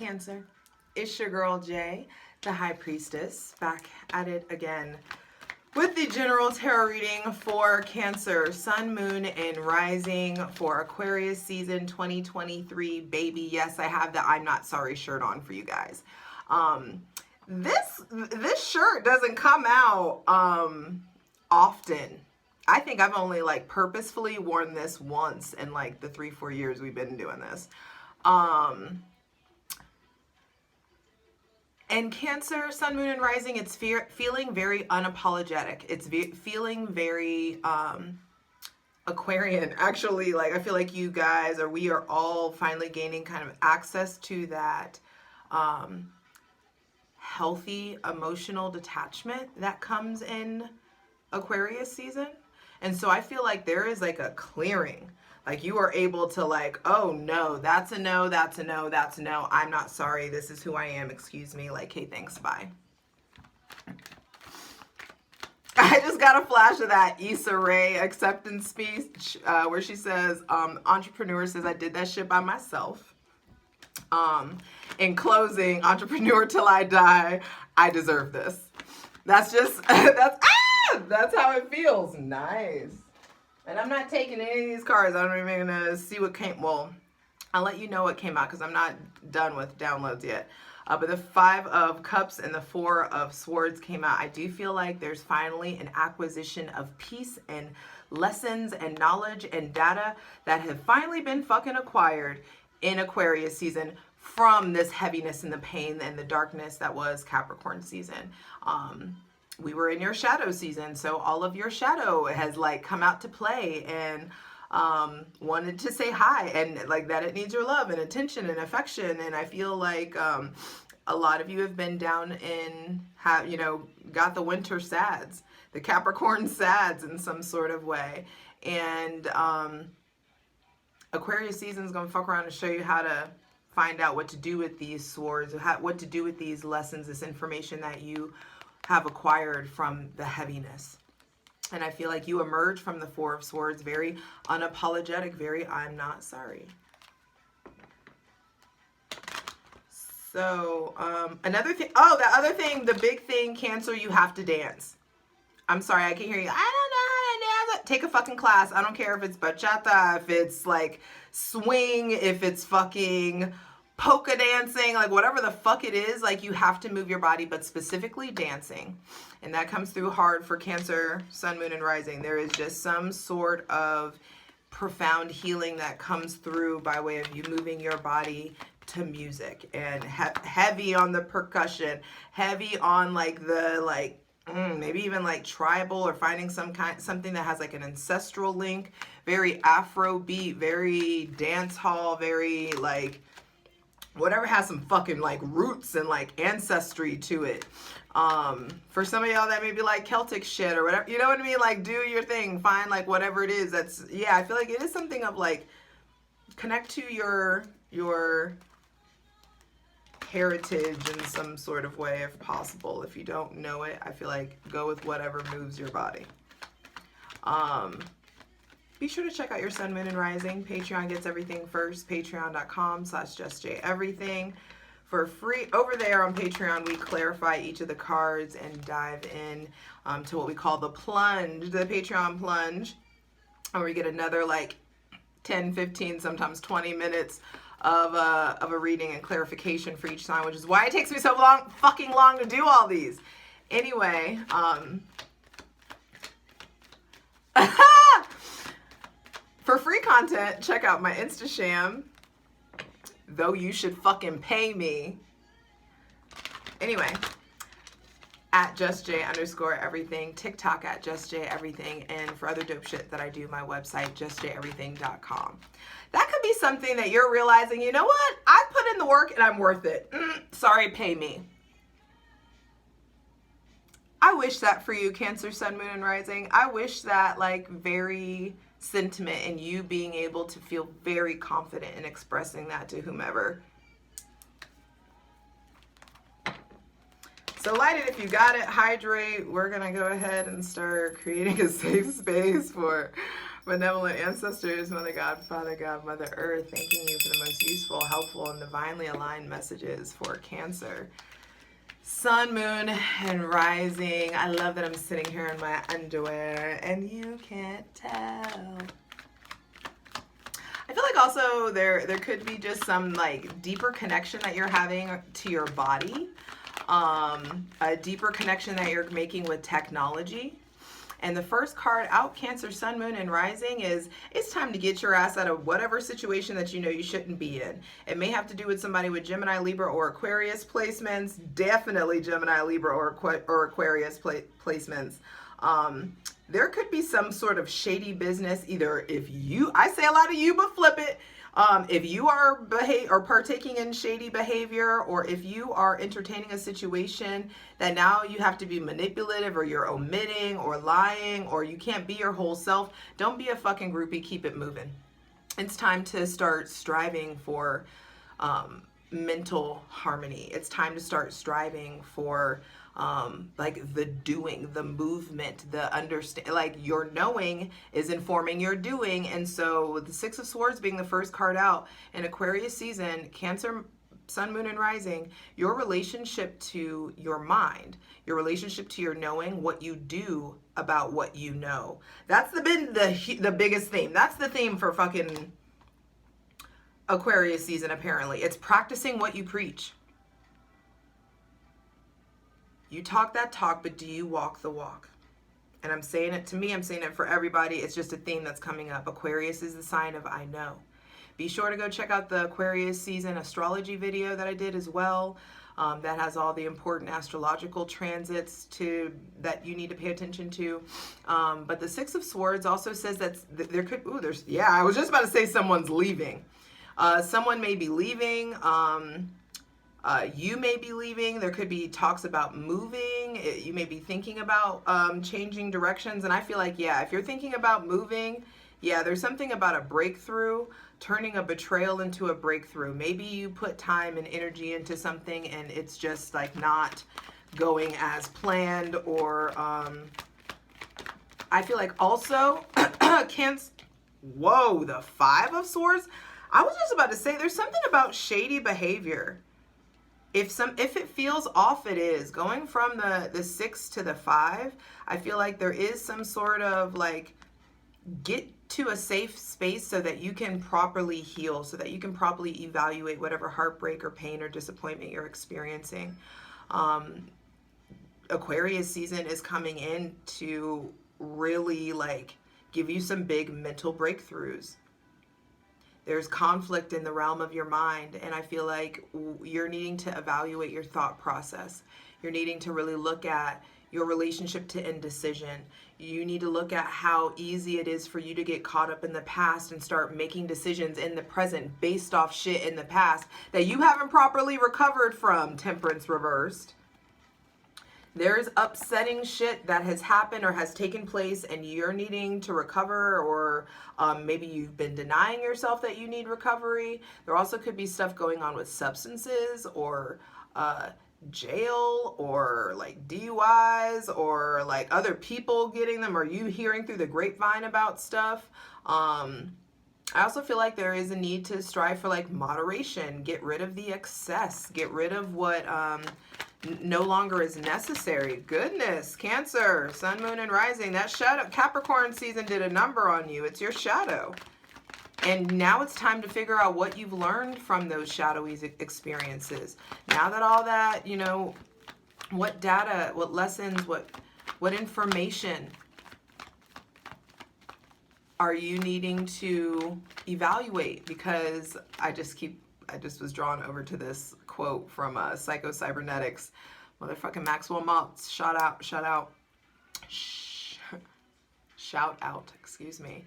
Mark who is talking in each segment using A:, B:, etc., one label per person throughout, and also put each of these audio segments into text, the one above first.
A: Cancer. It's your girl Jay, the High Priestess, back at it again with the general tarot reading for Cancer, Sun, Moon, and Rising for Aquarius season 2023. Baby, yes, I have the I'm Not Sorry shirt on for you guys. This shirt doesn't come out often. I think I've only like purposefully worn this once in like the 3-4 years we've been doing this. And Cancer, Sun, Moon, and Rising, it's feeling very unapologetic. It's feeling very Aquarian. Actually, like I feel like you guys, or we are all finally gaining kind of access to that healthy emotional detachment that comes in Aquarius season. And so I feel like there is like a clearing. Like you are able to like, oh no, that's a no, that's a no, that's a no. I'm not sorry. This is who I am. Excuse me. Like, hey, thanks. Bye. I just got a flash of that Issa Rae acceptance speech where she says, entrepreneur says, I did that shit by myself. In closing, entrepreneur till I die, I deserve this. That's just, that's how it feels. Nice. And I'm not taking any of these cards. I'm not even gonna see what came. Well, I'll let you know what came out because I'm not done with downloads yet. But the 5 of Cups and the 4 of Swords came out. I do feel like there's finally an acquisition of peace and lessons and knowledge and data that have finally been fucking acquired in Aquarius season from this heaviness and the pain and the darkness that was Capricorn season. We were in your shadow season, so all of your shadow has like come out to play and wanted to say hi and like that it needs your love and attention and affection. And I feel like a lot of you have been down in, got the winter sads, the Capricorn sads in some sort of way. And Aquarius season is going to fuck around and show you how to find out what to do with these swords, what to do with these lessons, this information that you have acquired from the heaviness. And I feel like you emerge from the 4 of Swords very unapologetic, very I'm not sorry. So another thing, the other thing, the big thing, Cancer, you have to dance. I'm sorry, I can't hear you. I don't know how to dance. Take a fucking class. I don't care if it's bachata, if it's like swing, if it's fucking polka dancing, like whatever the fuck it is, like you have to move your body, but specifically dancing. And that comes through hard for Cancer, Sun, Moon, and Rising. There is just some sort of profound healing that comes through by way of you moving your body to music and heavy on the percussion, heavy on like the maybe even like tribal or finding something that has like an ancestral link, very Afro beat, very dance hall, very like whatever has some fucking like roots and like ancestry to it. For some of y'all that may be like Celtic shit or whatever, you know what I mean? Like do your thing, find like whatever it is. That's, yeah, I feel like it is something of like connect to your heritage in some sort of way if possible. If you don't know it, I feel like go with whatever moves your body. Be sure to check out your Sun, Moon, and Rising. Patreon gets everything first. Patreon.com/justjeverything for free. Over there on Patreon, we clarify each of the cards and dive in to what we call the plunge, the Patreon plunge. And we get another like 10, 15, sometimes 20 minutes of a reading and clarification for each sign, which is why it takes me so fucking long to do all these. Anyway, for free content, check out my Instasham, though you should fucking pay me. Anyway, at justj_everything, TikTok at justjeverything, and for other dope shit that I do, my website, justjeverything.com. That could be something that you're realizing, you know what? I put in the work and I'm worth it. Sorry, pay me. I wish that for you, Cancer, Sun, Moon, and Rising. I wish that like very sentiment and you being able to feel very confident in expressing that to whomever. So light it if you got it, hydrate. We're gonna go ahead and start creating a safe space for Benevolent ancestors, Mother God, Father God, Mother Earth, thanking you for the most useful, helpful, and divinely aligned messages for Cancer. Sun, moon, and rising. I love that I'm sitting here in my underwear and you can't tell. I feel like also there could be just some like deeper connection that you're having to your body, a deeper connection that you're making with technology. And the first card out, Cancer, Sun, Moon, and Rising, is it's time to get your ass out of whatever situation that you know you shouldn't be in. It may have to do with somebody with Gemini, Libra, or Aquarius placements. Definitely Gemini, Libra, or Aquarius placements. There could be some sort of shady business, either if you, I say a lot of you, but flip it. If you are partaking in shady behavior, or if you are entertaining a situation that now you have to be manipulative, or you're omitting or lying, or you can't be your whole self, don't be a fucking groupie. Keep it moving. It's time to start striving for mental harmony. It's time to start striving for like the doing, the movement, the understand, like your knowing is informing your doing. And so the Six of Swords being the first card out in Aquarius season, Cancer, Sun, Moon, and Rising, your relationship to your mind, your relationship to your knowing, what you do about what you know. That's the biggest theme. That's the theme for fucking Aquarius season, apparently. It's practicing what you preach. You talk that talk, but do you walk the walk? And I'm saying it to me, I'm saying it for everybody. It's just a theme that's coming up. Aquarius is the sign of I know. Be sure to go check out the Aquarius season astrology video that I did as well. That has all the important astrological transits that you need to pay attention to. But the Six of Swords also says that I was just about to say someone's leaving. Someone may be leaving. You may be leaving. There could be talks about moving. You may be thinking about changing directions. And I feel like, yeah, if you're thinking about moving, yeah, there's something about a breakthrough, turning a betrayal into a breakthrough. Maybe you put time and energy into something and it's just like not going as planned, or I feel like also whoa, the Five of Swords. I was just about to say there's something about shady behavior. If it feels off, it is. Going from the 6 to the 5, I feel like there is some sort of like, get to a safe space so that you can properly heal, so that you can properly evaluate whatever heartbreak or pain or disappointment you're experiencing. Aquarius season is coming in to really like give you some big mental breakthroughs. There's conflict in the realm of your mind, and I feel like you're needing to evaluate your thought process. You're needing to really look at your relationship to indecision. You need to look at how easy it is for you to get caught up in the past and start making decisions in the present based off shit in the past that you haven't properly recovered from. Temperance reversed. There's upsetting shit that has happened or has taken place and you're needing to recover, or maybe you've been denying yourself that you need recovery. There also could be stuff going on with substances, or jail, or like DUIs, or like other people getting them, or you hearing through the grapevine about stuff. I also feel like there is a need to strive for like moderation, get rid of the excess, get rid of what no longer is necessary. Goodness, Cancer, Sun, Moon, and Rising. That shadow, Capricorn season did a number on you. It's your shadow. And now it's time to figure out what you've learned from those shadowy experiences. Now that all that, you know, what data, what lessons, what information are you needing to evaluate? Because I just was drawn over to this quote from Psycho-Cybernetics. Motherfucking Maxwell Maltz, shout out, excuse me.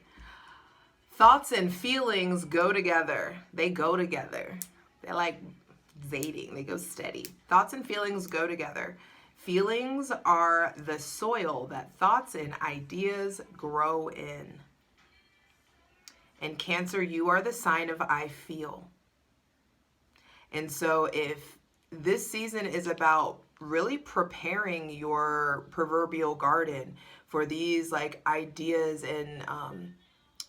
A: Thoughts and feelings go together. They go together. They're like dating. They go steady. Thoughts and feelings go together. Feelings are the soil that thoughts and ideas grow in. And Cancer, you are the sign of I feel. And so if this season is about really preparing your proverbial garden for these like ideas and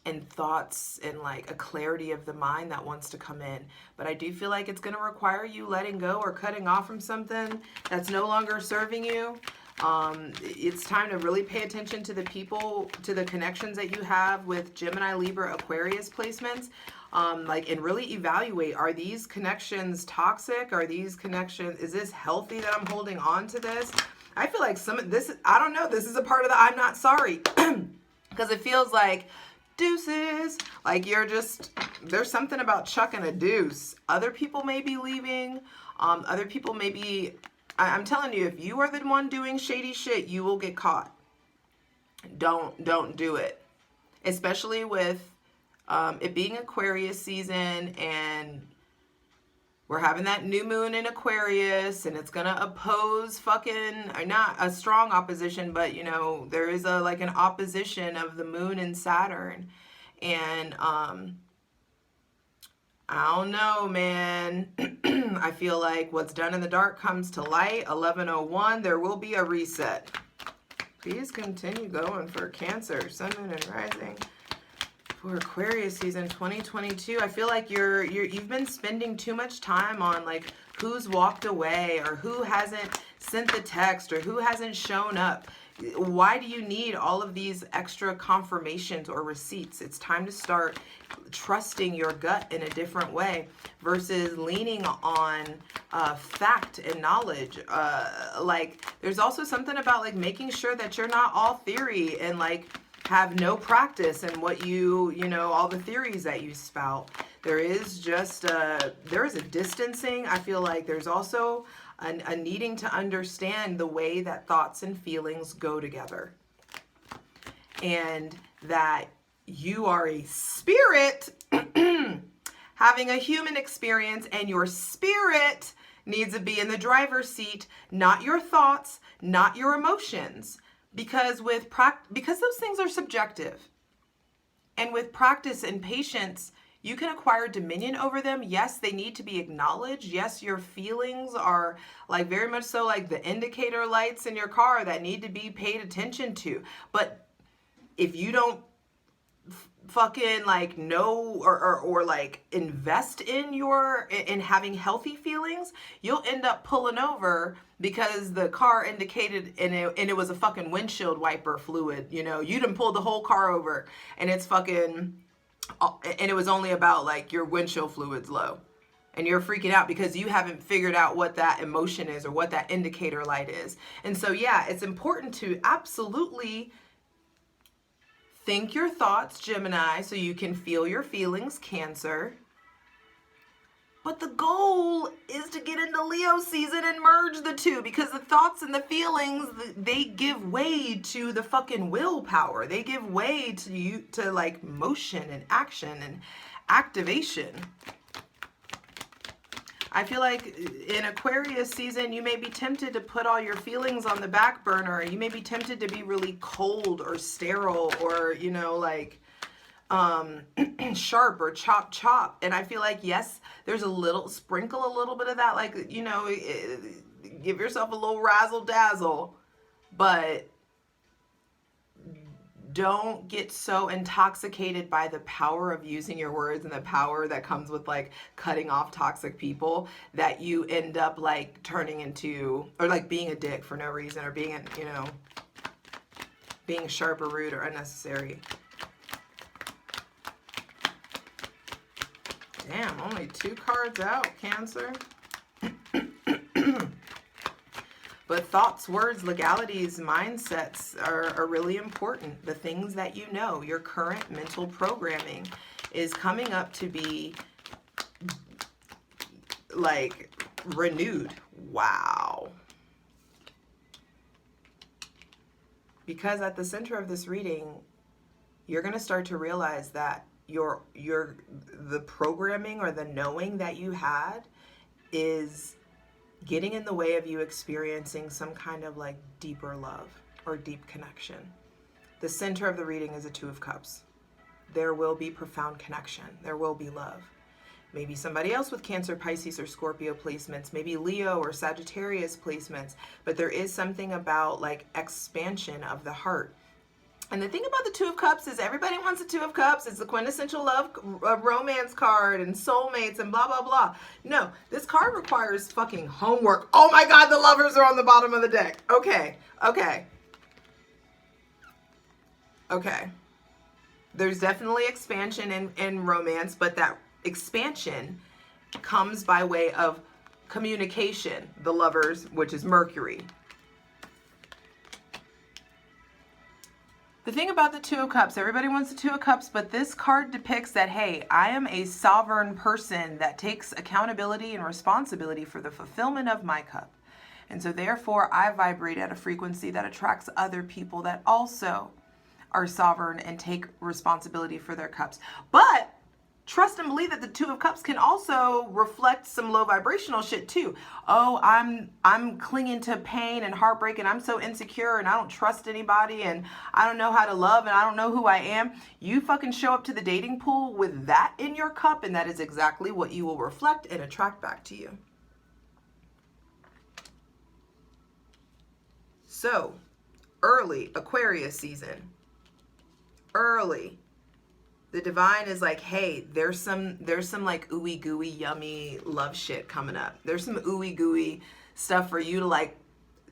A: and thoughts and like a clarity of the mind that wants to come in. But I do feel like it's going to require you letting go or cutting off from something that's no longer serving you. It's time to really pay attention to the people, to the connections that you have with Gemini, Libra, Aquarius placements. And really evaluate, are these connections toxic? Are these connections, is this healthy that I'm holding on to this? I feel like some of this, I don't know, this is a part of the I'm not sorry. Because it feels like deuces, like you're just, there's something about chucking a deuce. Other people may be leaving. Other people may be, I'm telling you, if you are the one doing shady shit, you will get caught. Don't do it. Especially with it being Aquarius season, and we're having that new moon in Aquarius, and it's gonna oppose fucking, or not a strong opposition, but you know, there is a like an opposition of the moon and Saturn. And I don't know, man. I feel like what's done in the dark comes to light. 1101, there will be a reset. Please continue going for Cancer, Sun, Moon, and Rising. For Aquarius season 2022, I feel like you've been spending too much time on like who's walked away or who hasn't sent the text or who hasn't shown up. Why do you need all of these extra confirmations or receipts? It's time to start trusting your gut in a different way versus leaning on fact and knowledge. Like there's also something about like making sure that you're not all theory and like have no practice in what you know, all the theories that you spout. There is just there is a distancing. I feel like there's also a needing to understand the way that thoughts and feelings go together, and that you are a spirit having a human experience, and your spirit needs to be in the driver's seat, not your thoughts, not your emotions. Because because those things are subjective. And with practice and patience, you can acquire dominion over them. Yes, they need to be acknowledged. Yes, your feelings are like very much so like the indicator lights in your car that need to be paid attention to. But if you don't fucking like know or like invest in having healthy feelings, you'll end up pulling over because the car indicated and it was a fucking windshield wiper fluid. You know, you done pulled the whole car over and it's fucking, and it was only about like your windshield fluid's low. And you're freaking out because you haven't figured out what that emotion is or what that indicator light is. And so, yeah, it's important to absolutely think your thoughts, Gemini, so you can feel your feelings, Cancer. But the goal is to get into Leo season and merge the two, because the thoughts and the feelings, they give way to the fucking willpower. They give way to you, to like motion and action and activation. I feel like in Aquarius season, you may be tempted to put all your feelings on the back burner. You may be tempted to be really cold or sterile or, you know, like sharp or chop. And I feel like, yes, there's sprinkle a little bit of that, like, you know, give yourself a little razzle dazzle, but don't get so intoxicated by the power of using your words and the power that comes with like cutting off toxic people that you end up like turning into, or like being a dick for no reason, or being, you know, being sharp or rude or unnecessary. Damn, only 2 cards out, Cancer. But thoughts, words, legalities, mindsets are really important. The things that you know, your current mental programming is coming up to be like renewed. Wow. Because at the center of this reading, you're going to start to realize that the programming or the knowing that you had is getting in the way of you experiencing some kind of like deeper love or deep connection. The center of the reading is a 2 of Cups. There will be profound connection. There will be love. Maybe somebody else with Cancer, Pisces, or Scorpio placements, maybe Leo or Sagittarius placements, but there is something about like expansion of the heart. And the thing about the Two of Cups is everybody wants a Two of Cups. It's the quintessential love romance card and soulmates and blah, blah, blah. No, this card requires fucking homework. Oh my God, the lovers are on the bottom of the deck. Okay, okay. Okay. There's definitely expansion in romance, but that expansion comes by way of communication. The lovers, which is Mercury. The thing about the Two of Cups, everybody wants the Two of Cups, but this card depicts that, hey, I am a sovereign person that takes accountability and responsibility for the fulfillment of my cup. And so therefore, I vibrate at a frequency that attracts other people that also are sovereign and take responsibility for their cups. But trust and believe that the Two of Cups can also reflect some low vibrational shit too. Oh, I'm clinging to pain and heartbreak and I'm so insecure and I don't trust anybody and I don't know how to love and I don't know who I am. You fucking show up to the dating pool with that in your cup and that is exactly what you will reflect and attract back to you. So, early Aquarius season. Early. The divine is like, hey, there's some like ooey gooey yummy love shit coming up. There's some ooey gooey stuff for you to like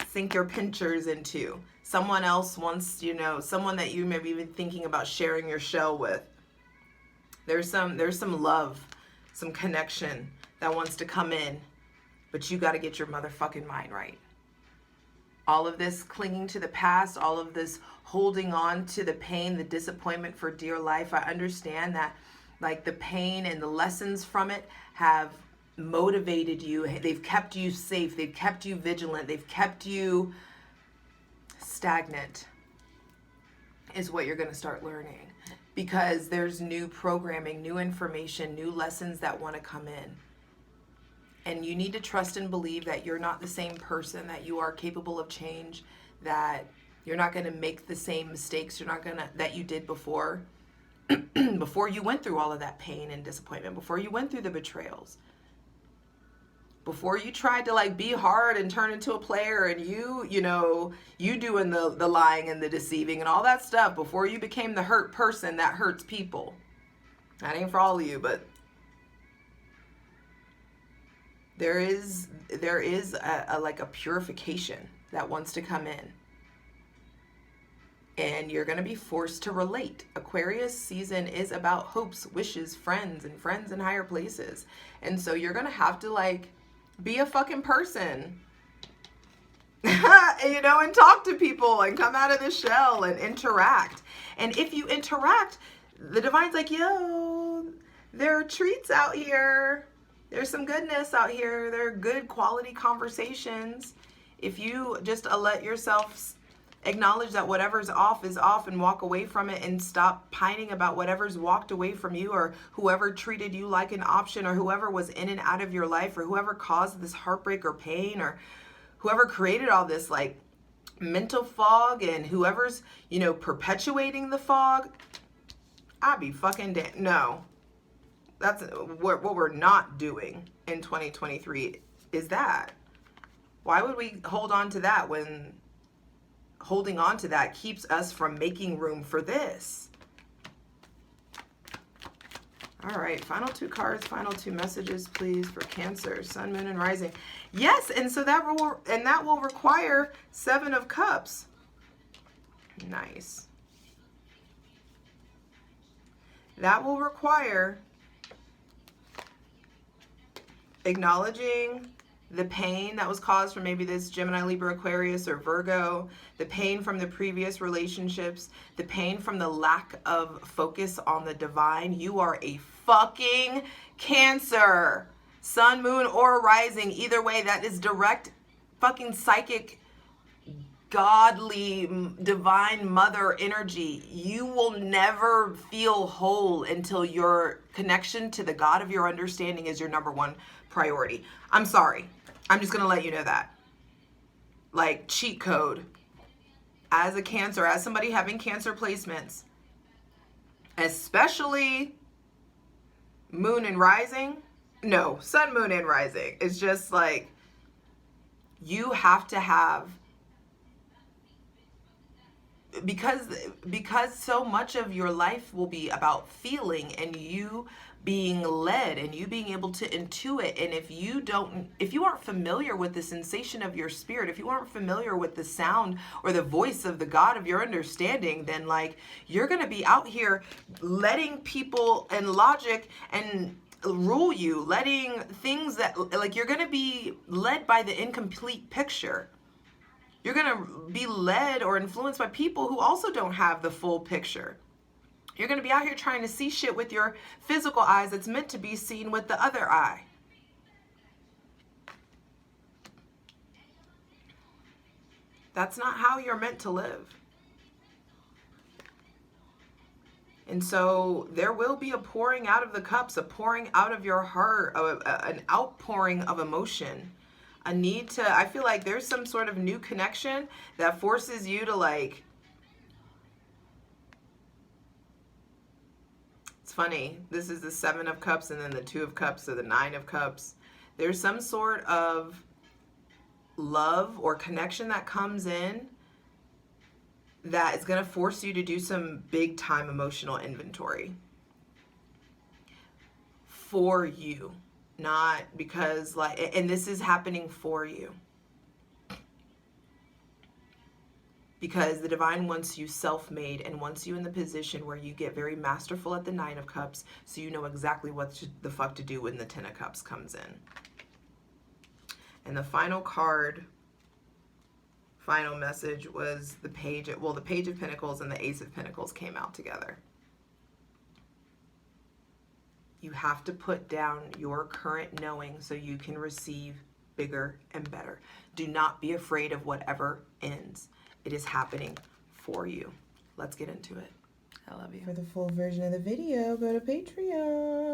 A: sink your pinchers into. Someone else wants, you know, someone that you maybe even thinking about sharing your shell with. There's some love, some connection that wants to come in, but you got to get your motherfucking mind right. All of this clinging to the past, all of this holding on to the pain, the disappointment for dear life. I understand that like the pain and the lessons from it have motivated you. They've kept you safe. They've kept you vigilant. They've kept you stagnant is what you're going to start learning because there's new programming, new information, new lessons that want to come in. And you need to trust and believe that you're not the same person, that you are capable of change, that you're not going to make the same mistakes that you did before, before you went through all of that pain and disappointment, before you went through the betrayals, before you tried to like be hard and turn into a player and you doing the lying and the deceiving and all that stuff, before you became the hurt person that hurts people. That ain't for all of you, but there is a like a purification that wants to come in. And you're going to be forced to relate. Aquarius season is about hopes, wishes, friends in higher places. And so you're going to have to like be a fucking person. You know, and talk to people and come out of the shell and interact. And if you interact, the divine's like, yo, there are treats out here. There's some goodness out here. There are good quality conversations. If you just let yourself acknowledge that whatever's off is off and walk away from it and stop pining about whatever's walked away from you or whoever treated you like an option or whoever was in and out of your life or whoever caused this heartbreak or pain or whoever created all this like mental fog and whoever's, you know, perpetuating the fog, I'd be fucking dead. No. That's what we're not doing in 2023 is that. Why would we hold on to that when holding on to that keeps us from making room for this? All right, final two cards, final two messages, please, for Cancer, Sun, Moon, and Rising. Yes, and so that will require 7 of Cups. Nice. That will require acknowledging the pain that was caused from maybe this Gemini, Libra, Aquarius, or Virgo, the pain from the previous relationships, the pain from the lack of focus on the divine. You are a fucking Cancer. Sun, Moon, or Rising. Either way, that is direct fucking psychic, godly, divine mother energy. You will never feel whole until your connection to the God of your understanding is your number one priority. I'm sorry. I'm just going to let you know that. Like, cheat code. As a Cancer, as somebody having Cancer placements, especially Moon and Rising, no, Sun, Moon, and Rising, it's just like, you have to have because so much of your life will be about feeling and you being led and you being able to intuit. And if you aren't familiar with the sensation of your spirit, if you aren't familiar with the sound or the voice of the God of your understanding, then like you're gonna be out here letting people and logic and rule you, letting things that like you're gonna be led by the incomplete picture. You're going to be led or influenced by people who also don't have the full picture. You're going to be out here trying to see shit with your physical eyes that's meant to be seen with the other eye. That's not how you're meant to live. And so there will be a pouring out of the cups, a pouring out of your heart, an outpouring of emotion. A need to, I feel like there's some sort of new connection that forces you to like, it's funny, this is the 7 of Cups and then the 2 of Cups, so the 9 of Cups. There's some sort of love or connection that comes in that is going to force you to do some big time emotional inventory for you. Not because like, and this is happening for you. Because the divine wants you self-made and wants you in the position where you get very masterful at the 9 of Cups, so you know exactly what the fuck to do when the 10 of Cups comes in. And the final card, final message was the Page, well, the Page of Pentacles and the Ace of Pentacles came out together. You have to put down your current knowing so you can receive bigger and better. Do not be afraid of whatever ends. It is happening for you. Let's get into it. I love you.
B: For the full version of the video, go to Patreon.